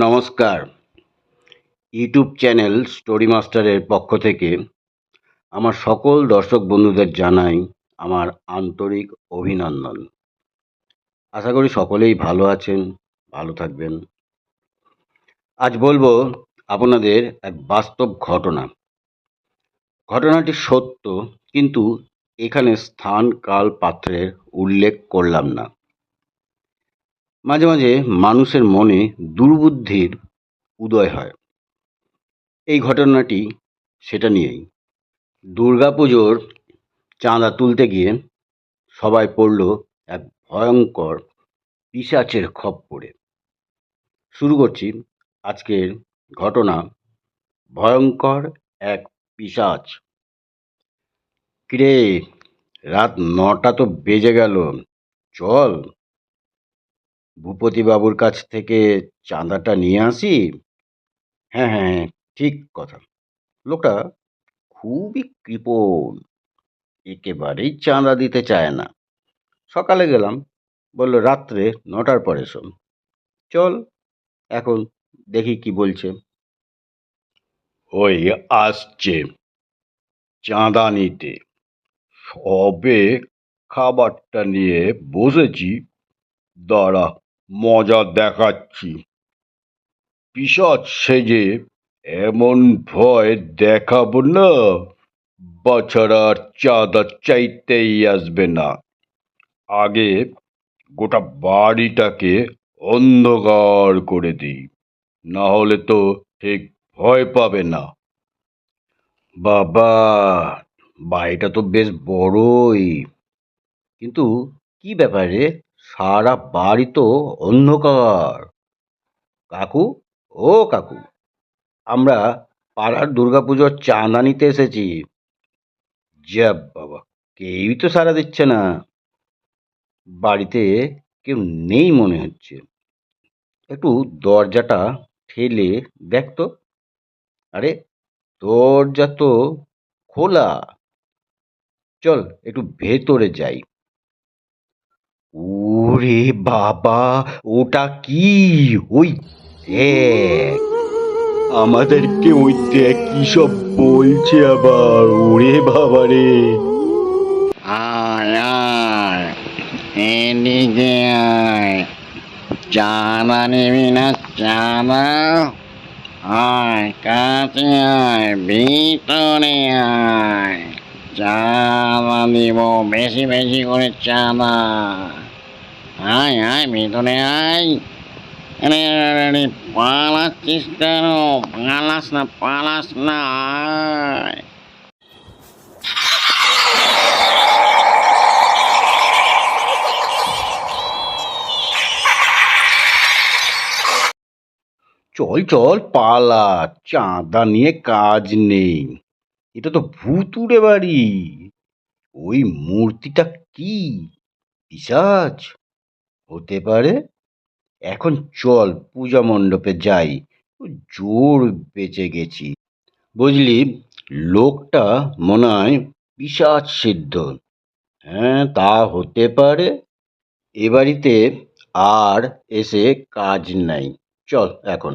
নমস্কার। YouTube channel story মাস্টারের পক্ষ থেকে আমার সকল দর্শক বন্ধুদের জানাই আমার আন্তরিক অভিনন্দন। আশা করি সকলেই ভালো আছেন, ভালো থাকবেন। আজ বলবো আপনাদের এক বাস্তব ঘটনা। ঘটনাটি সত্য, কিন্তু এখানে স্থান কাল পাত্রের উল্লেখ করলাম না। মাঝে মাঝে মানুষের মনে দুর্বুদ্ধির উদয় হয়। এই ঘটনাটি সেটা নিয়েই। দুর্গাপুজোর চাঁদা তুলতে গিয়ে সবাই পড়ল এক ভয়ঙ্কর পিশাচের খপ্পরে। শুরু করছি আজকের ঘটনা, ভয়ঙ্কর এক পিশাচ। কিরে, রাত 9টা তো বেজে গেল, চল ভূপতি বাবুর কাছ থেকে চাঁদাটা নিয়ে আসি। হ্যাঁ হ্যাঁ হ্যাঁ, ঠিক কথা। লোকটা খুবই কৃপণ, একেবারেই চাঁদা দিতে চায় না। সকালে গেলাম, বলল রাত্রে 9টার পরে শোন। চল এখন দেখি কি বলছে। ওই আসছে চাঁদা নিতে, সবে খাবারটা নিয়ে বসেছি, দাঁড়া মজা দেখাচ্ছি। পিশাচ সেজে এমন ভয় দেখাবো না, বাছারা আর চাঁদা চাইতেই আসবে না। আগে গোটা বাড়িটাকে অন্ধকার করে দিই, না হলে তো ঠিক ভয় পাবে না। বাবা, বাড়িটা তো বেশ বড়ই, কিন্তু কি ব্যাপারে সারা বাড়ি তো অন্ধকার? কাকু, ও কাকু, আমরা পাড়ার দুর্গাপুজোর চাঁদা নিতে এসেছি। যা বাবা, কেউই তো সাড়া দিচ্ছে না। বাড়িতে কেউ নেই মনে হচ্ছে। একটু দরজাটা ঠেলে দেখ তো। আরে, দরজা তো খোলা। চল একটু ভেতরে যাই। ওরে বাবা, ওটা কি? ওই দেখ, আমাদেরকে ওই দেখ কি সব বলছে আবার। ওরে বাবা রে! আয় আয়, এদিকে আয়। চাঁদা নিবি না চাঁদা? আয় কাছে আয়, ভিতরে আয়। চাঁদা দিব, বেশি বেশি করে চাঁদা। আয় আয়, ভিতরে আয়। আরে আরে আরে, পালাচ্ছিস কেন? পালাস না, আয়। চল চল পালা, চাঁদা নিয়ে কাজ নেই। এটা তো ভুতুড়ে বাড়ি। ওই মূর্তিটা কি পিশাচ হতে পারে? এখন চল পূজা মণ্ডপে যাই, জোর বেঁচে গেছি। বুঝলি, লোকটা মনে হয় পিশাচ সিদ্ধ। হ্যাঁ, তা হতে পারে। এ বাড়িতে আর এসে কাজ নাই, চল এখন।